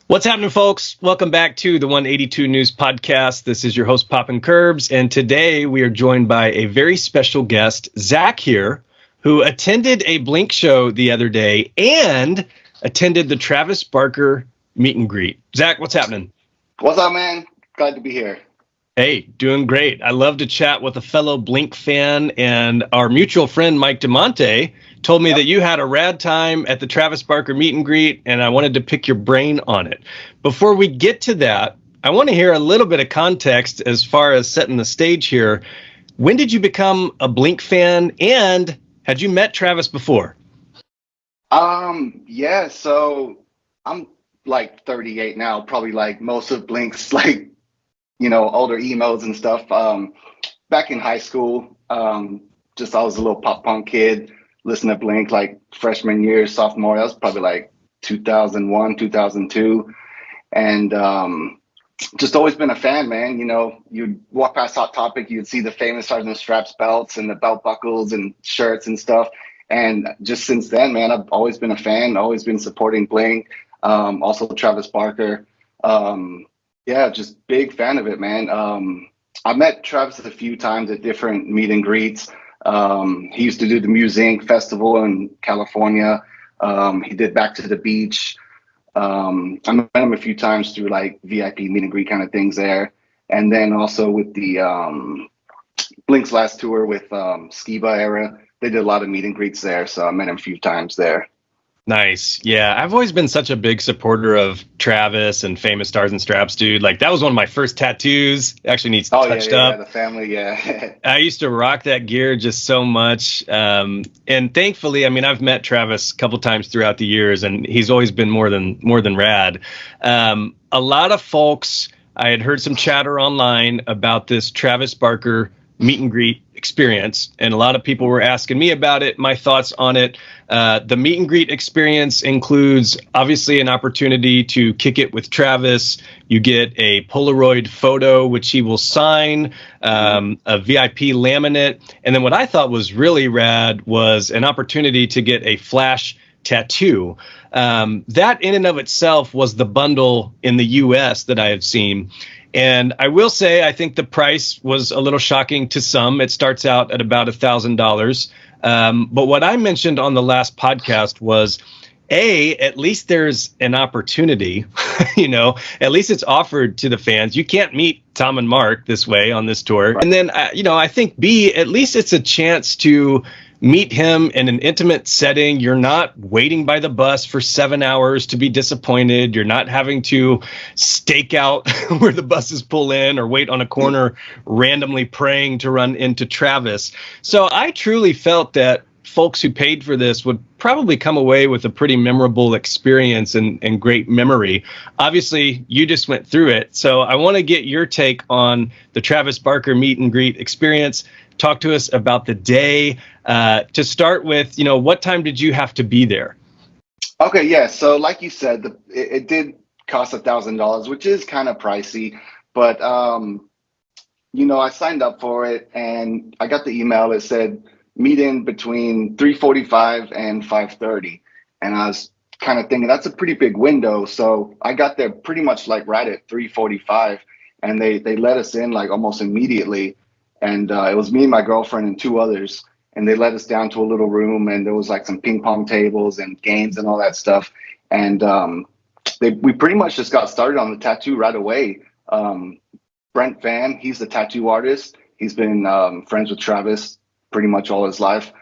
What's happening, folks? Welcome back to the 182 News Podcast. This is your host, poppincurbs, and today we are joined by a very special guest, Zach here, who attended a Blink show the other day and attended the Travis Barker meet and greet. Zach, what's happening? What's up, man? Glad to be here. Hey, doing great. I love to chat with a fellow Blink fan, and our mutual friend, Mike DeMonte, told me that you had a rad time at the Travis Barker meet and greet, and I wanted to pick your brain on it. Before we get to that, I want to hear a little bit of context as far as setting the stage here. When did you become a Blink fan, and had you met Travis before? Yeah, so I'm like 38 now, probably like most of Blink's older emos and stuff. Back in high school, just I was a little pop punk kid, listening to Blink like freshman year, sophomore. That was probably like 2001, 2002. And just always been a fan, man. You know, you'd walk past Hot Topic, you'd see the famous Sergeant Straps belts and the belt buckles and shirts and stuff. And just since then, man, I've always been a fan, always been supporting Blink. Also Travis Barker. Yeah, just big fan of it, man. I met Travis a few times at different meet and greets. He used to do the Muse Inc. festival in California. He did Back to the Beach. I met him a few times through like VIP meet and greet kind of things there. And then also with the Blink's last tour with Skiba era, they did a lot of meet and greets there. So I met him a few times there. Nice. Yeah, I've always been such a big supporter of Travis and Famous Stars and Straps, dude. Like, that was one of my first tattoos. Actually needs touched up. Yeah, the family, yeah. I used to rock that gear just so much. And thankfully, I mean, I've met Travis a couple times throughout the years, and he's always been more than rad. A lot of folks, I had heard some chatter online about this Travis Barker meet and greet experience, and a lot of people were asking me about it, my thoughts on it. The meet and greet experience includes obviously an opportunity to kick it with Travis. You get a Polaroid photo, which he will sign, a VIP laminate. And then what I thought was really rad was an opportunity to get a flash tattoo. That in and of itself was the bundle in the US that I have seen. And I will say, I think the price was a little shocking to some. It starts out at about $1,000. But what I mentioned on the last podcast was, at least there's an opportunity, at least it's offered to the fans. You can't meet Tom and Mark this way on this tour. Right. And then, I think B, at least it's a chance to meet him in an intimate setting. You're not waiting by the bus for 7 hours to be disappointed. You're not having to stake out where the buses pull in or wait on a corner randomly praying to run into Travis. So I truly felt that folks who paid for this would probably come away with a pretty memorable experience and great memory. Obviously, you just went through it. So I want to get your take on the Travis Barker meet and greet experience. Talk to us about the day. To start with, what time did you have to be there? Okay, yeah. So like you said, it did cost $1,000, which is kind of pricey. But, I signed up for it and I got the email that said meet in between 3:45 and 5:30. And I was kind of thinking that's a pretty big window. So I got there pretty much like right at 3:45 and they let us in like almost immediately. And it was me and my girlfriend and two others. And they led us down to a little room and there was like some ping pong tables and games and all that stuff. And we pretty much just got started on the tattoo right away. Brent Van, he's the tattoo artist. He's been friends with Travis pretty much all his life.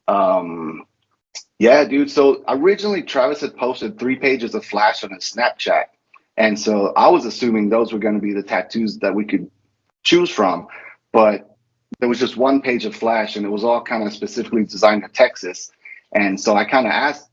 Yeah, dude. So originally Travis had posted 3 pages of flash on his Snapchat. And so I was assuming those were going to be the tattoos that we could choose from. But there was just 1 page of flash and it was all kind of specifically designed to Texas. And so I kind of asked,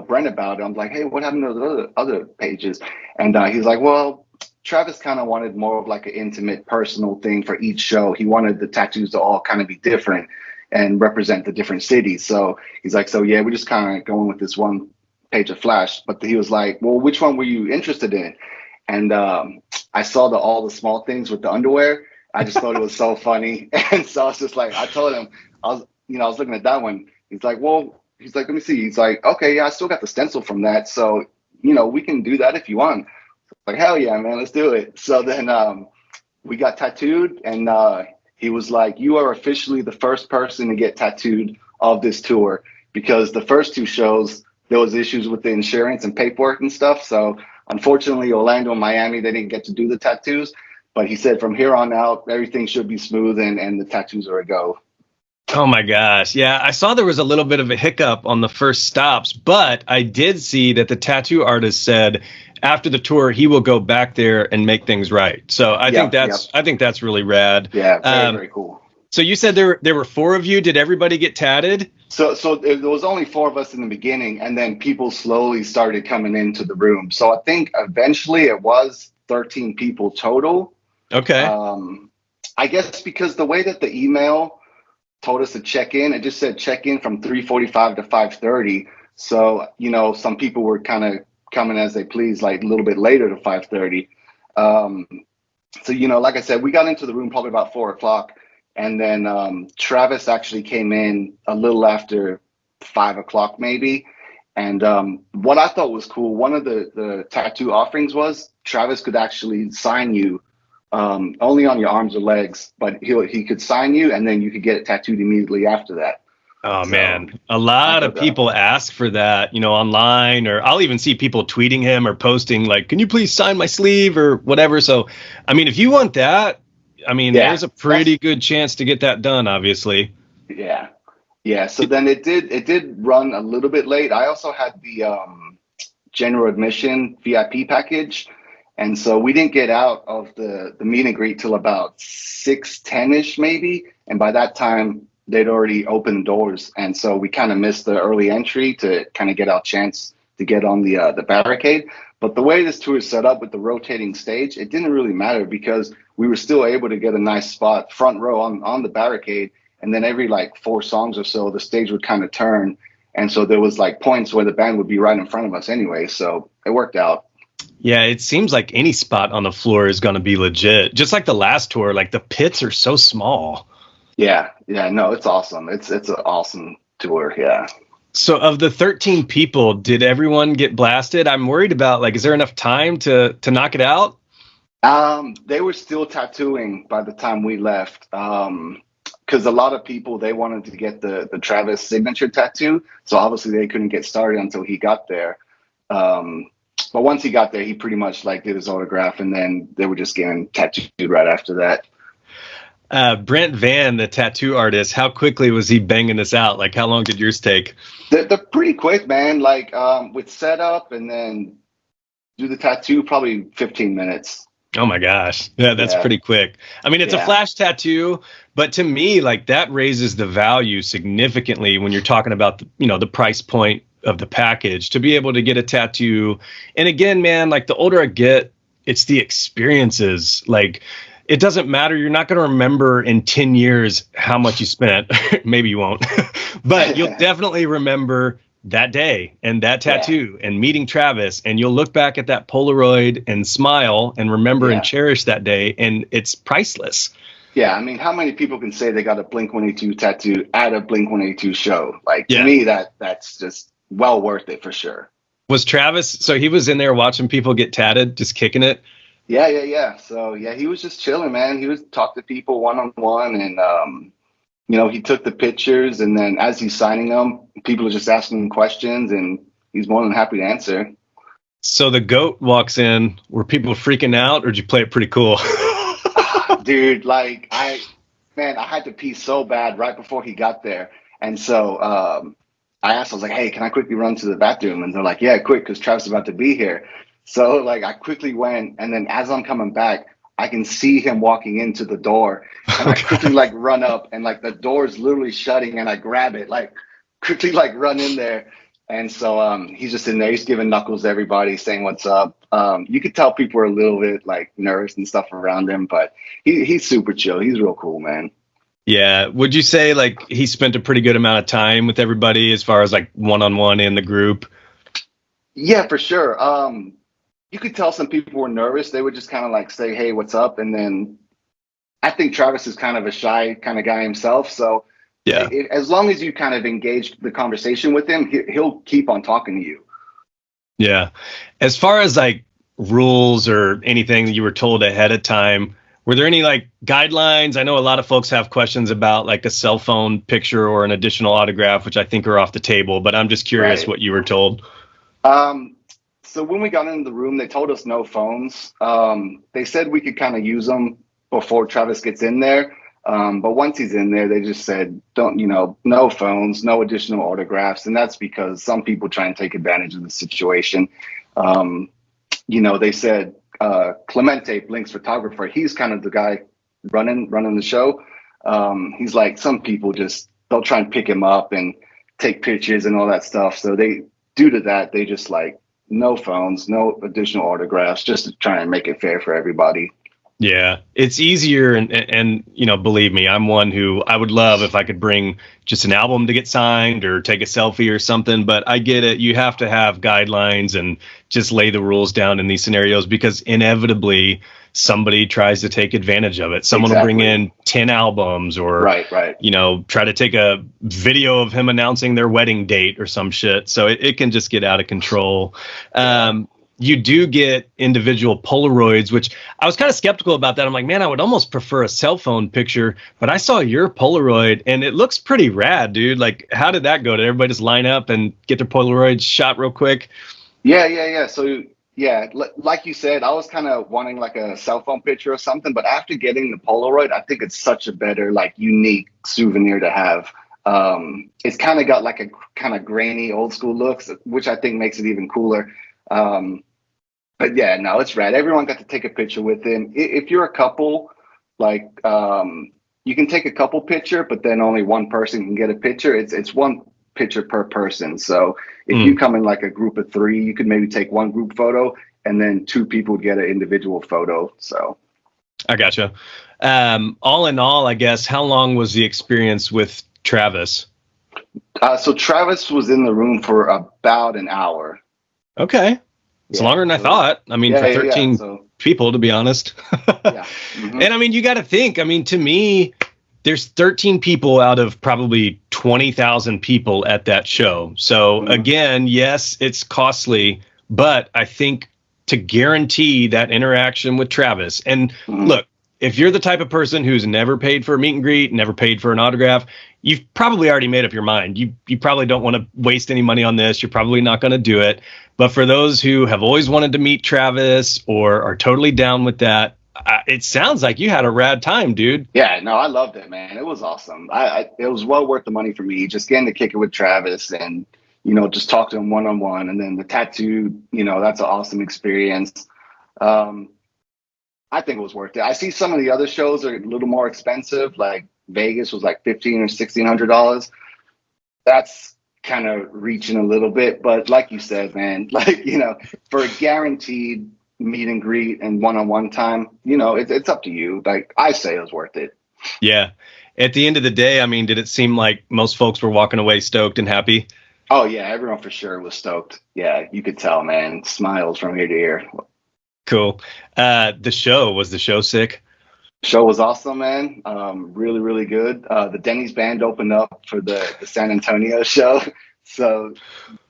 Brent about it. I'm like, hey, what happened to the other pages? And he's like, well, Travis kind of wanted more of like an intimate personal thing for each show. He wanted the tattoos to all kind of be different and represent the different cities. So he's like, so yeah, we're just kind of going with this 1 page of flash. But he was like, well, which one were you interested in? And I saw all the small things with the underwear. I just thought it was so funny. And so I was just like, I told him, I was looking at that one. He's like, let me see. He's like, okay, yeah, I still got the stencil from that. So, we can do that if you want. Like, hell yeah, man, let's do it. So then we got tattooed, and he was like, you are officially the first person to get tattooed of this tour, because the first two shows, there was issues with the insurance and paperwork and stuff. So unfortunately, Orlando and Miami, they didn't get to do the tattoos. But he said from here on out, everything should be smooth, and the tattoos are a go. Oh my gosh. Yeah, I saw there was a little bit of a hiccup on the first stops, but I did see that the tattoo artist said after the tour he will go back there and make things right. So I think that's really rad. Yeah, very cool. So you said there were 4 of you. Did everybody get tatted? So there was only 4 of us in the beginning, and then people slowly started coming into the room. So I think eventually it was 13 people total. Okay. I guess because the way that the email told us to check in, it just said check in from 3:45 to 5:30. So, some people were kind of coming as they please, like a little bit later to 5:30. So, like I said, we got into the room probably about 4:00. And then Travis actually came in a little after 5:00 maybe. And what I thought was cool, one of the tattoo offerings was Travis could actually sign you only on your arms or legs, but he could sign you, and then you could get it tattooed immediately after that. Oh, so, man, a lot of people ask for that, online, or I'll even see people tweeting him or posting like, can you please sign my sleeve or whatever? So, I mean, if you want that, there's a pretty good chance to get that done, obviously. Yeah. Yeah. So then it did run a little bit late. I also had the general admission VIP package. And so we didn't get out of the meet and greet till about 6:10-ish maybe. And by that time, they'd already opened doors. And so we kind of missed the early entry to kind of get our chance to get on the barricade. But the way this tour is set up with the rotating stage, it didn't really matter because we were still able to get a nice spot front row on the barricade. And then every like 4 songs or so, the stage would kind of turn. And so there was like points where the band would be right in front of us anyway. So it worked out. Yeah, it seems like any spot on the floor is going to be legit. Just like the last tour, like the pits are so small. Yeah, no, it's awesome. It's an awesome tour, yeah. So of the 13 people, did everyone get blasted? I'm worried about, like, is there enough time to knock it out? They were still tattooing by the time we left. Because a lot of people, they wanted to get the Travis signature tattoo. So obviously they couldn't get started until he got there. But once he got there, he pretty much like did his autograph, and then they were just getting tattooed right after that. Brent Van, the tattoo artist, how quickly was he banging this out? Like, how long did yours take? They're pretty quick, man. Like with setup and then do the tattoo, probably 15 minutes. Oh my gosh. Yeah, that's pretty quick. I mean, it's a flash tattoo, but to me, like that raises the value significantly when you're talking about, the price point of the package to be able to get a tattoo. And again, man, like the older I get, it's the experiences. Like it doesn't matter. You're not going to remember in 10 years how much you spent. Maybe you won't, but you'll definitely remember that day and that tattoo and meeting Travis, and you'll look back at that Polaroid and smile and remember and cherish that day. And it's priceless. Yeah. I mean, how many people can say they got a Blink-182 tattoo at a Blink-182 show? Like to me, that's just well worth it for sure. Was Travis, so he was in there watching people get tatted, just kicking it? Yeah. So he was just chilling, man. He was talking to people one-on-one, and he took the pictures, and then as he's signing them, people are just asking him questions, and he's more than happy to answer. So the GOAT walks in. Were people freaking out, or did you play it pretty cool? Dude, like I had to pee so bad right before he got there, and so I was like, hey, can I quickly run to the bathroom? And they're like, yeah, quick, because Travis is about to be here. So like I quickly went, and then as I'm coming back, I can see him walking into the door, and I quickly like run up, and like the door is literally shutting, and I grab it, like quickly like run in there. And so he's just in there, he's giving knuckles to everybody, saying what's up. You could tell people were a little bit like nervous and stuff around him, but he's super chill. He's real cool, man. Yeah. Would you say like he spent a pretty good amount of time with everybody as far as like one-on-one in the group? Yeah, for sure. You could tell some people were nervous. They would just kind of like say, hey, what's up? And then I think Travis is kind of a shy kind of guy himself. So as long as you kind of engage the conversation with him, he'll keep on talking to you. Yeah. As far as like rules or anything that you were told ahead of time, were there any like guidelines? I know a lot of folks have questions about like a cell phone picture or an additional autograph, which I think are off the table, but I'm just curious Right. what you were told. Um, so when we got into the room, they told us no phones. They said we could kind of use them before Travis gets in there. But once he's in there, they just said, don't, no phones, no additional autographs. And that's because some people try and take advantage of the situation. Um, they said Clemente, Blink's photographer, he's kind of the guy running the show. He's like, some people just, they'll try and pick him up and take pictures and all that stuff. So due to that, they just like no phones, no additional autographs, just to try and make it fair for everybody. Yeah, it's easier. And, believe me, I'm one who I would love if I could bring just an album to get signed or take a selfie or something. But I get it. You have to have guidelines and just lay the rules down in these scenarios because inevitably somebody tries to take advantage of it. Someone will bring in 10 albums or, right. Try to take a video of him announcing their wedding date or some shit. So it can just get out of control. You do get individual Polaroids, which I was kind of skeptical about that. I'm like, man, I would almost prefer a cell phone picture, but I saw your Polaroid and it looks pretty rad, dude. Like, how did that go? Did everybody just line up and get their Polaroids shot real quick? Yeah. So, yeah, like you said, I was kind of wanting like a cell phone picture or something, but after getting the Polaroid, I think it's such a better, like, unique souvenir to have. It's kind of got like a kind of grainy old school looks, which I think makes it even cooler. But yeah, no, it's rad. Everyone got to take a picture with him. If you're a couple, like, you can take a couple picture, but then only one person can get a picture. It's one picture per person. So if you come in like a group of three, you could maybe take one group photo and then two people get an individual photo. So I gotcha. All in all, I guess, how long was the experience with Travis? so Travis was in the room for about an hour. Okay. It's longer than I thought. I mean, for 13 So, people, to be honest. yeah. Mm-hmm. And I mean, you got to think, I mean, to me, there's 13 people out of probably 20,000 people at that show. So again, yes, it's costly, but I think to guarantee that interaction with Travis and look, if you're the type of person who's never paid for a meet and greet, never paid for an autograph, you've probably already made up your mind. You probably don't want to waste any money on this. You're probably not going to do it. But for those who have always wanted to meet Travis or are totally down with that, it sounds like you had a rad time, dude. Yeah, no, I loved it, man. It was awesome. It was well worth the money for me. Just getting to kick it with Travis and, just talk to him one-on-one. And then the tattoo, that's an awesome experience. I think it was worth it. I see some of the other shows are a little more expensive. Like Vegas was like $1,500 or $1,600. That's kind of reaching a little bit, but like you said, man, like, for a guaranteed meet and greet and one-on-one time, it's up to you. Like, I say it was worth it. Yeah. At the end of the day, I mean, did it seem like most folks were walking away stoked and happy? Oh yeah, everyone for sure was stoked. Yeah, you could tell, man. Smiles from ear to ear. Cool. Was the show sick? Show was awesome, man. Really, really good. The Denny's band opened up for the San Antonio show. So,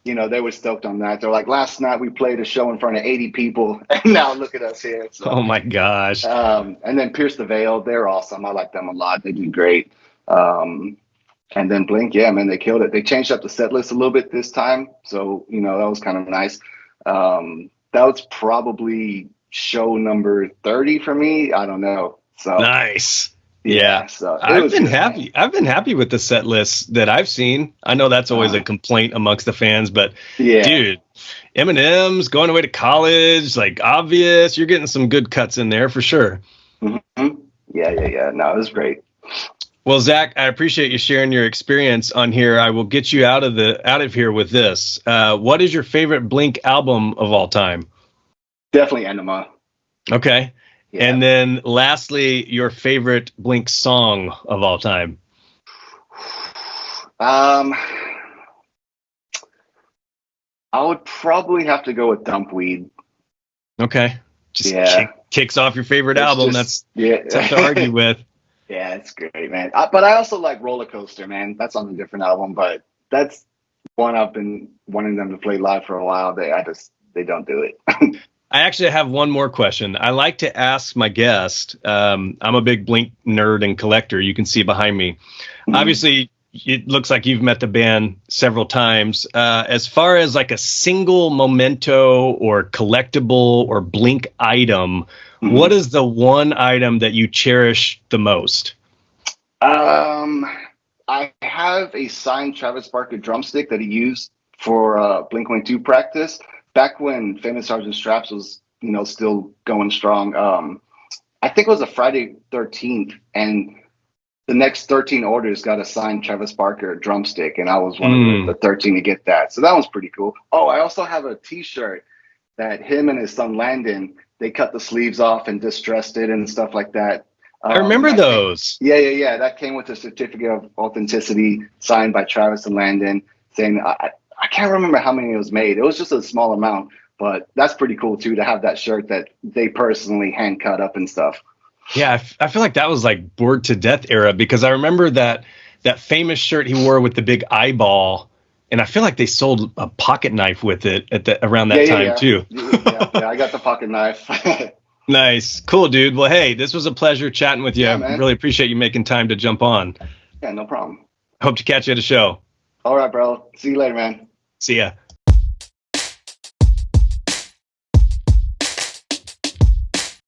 they were stoked on that. They're like, last night we played a show in front of 80 people, and now look at us here. So, oh my gosh. And then Pierce the Veil, they're awesome. I like them a lot. They do great. And then Blink, yeah, man, they killed it. They changed up the set list a little bit this time. So, that was kind of nice. That was probably show number 30 for me. I don't know. So nice. Yeah. So I've been happy. Man. I've been happy with the set list that I've seen. I know that's always a complaint amongst the fans, but dude, Eminem's Going Away to College, like Obvious, you're getting some good cuts in there for sure. Mm-hmm. Yeah. No, it was great. Well, Zach, I appreciate you sharing your experience on here. I will get you out of here with this. What is your favorite Blink album of all time? Definitely Enema. Okay. Yeah. And then lastly, your favorite Blink song of all time? I would probably have to go with Dumpweed. Okay. Just kicks off your favorite album. That's tough to argue with. Yeah, it's great, man. But I also like Roller Coaster, man. That's on a different album, but that's one I've been wanting them to play live for a while. they don't do it. I actually have one more question. I like to ask my guest. I'm a big Blink nerd and collector. You can see behind me. Mhm. Obviously, it looks like you've met the band several times. As far as like a single memento or collectible or Blink item, what is the one item that you cherish the most? I have a signed Travis Barker drumstick that he used for Blink-182 practice back when Famous Sergeant Straps was, still going strong. I think it was a Friday 13th, and the next 13 orders got a signed Travis Barker drumstick, and I was one of the 13 to get that. So that was pretty cool. Oh, I also have a T-shirt that him and his son Landon, they cut the sleeves off and distressed it and stuff like that. I remember those. Yeah. That came with a certificate of authenticity signed by Travis and Landon, saying I can't remember how many it was made. It was just a small amount, but that's pretty cool too to have that shirt that they personally hand cut up and stuff. Yeah, I feel like that was like Bored to Death era, because I remember that famous shirt he wore with the big eyeball, and I feel like they sold a pocket knife with it around that time too. yeah, I got the pocket knife. Nice. Cool, dude. Well, hey, this was a pleasure chatting with you. I really appreciate you making time to jump on. Yeah, no problem. Hope to catch you at a show. All right, bro. See you later, man. See ya.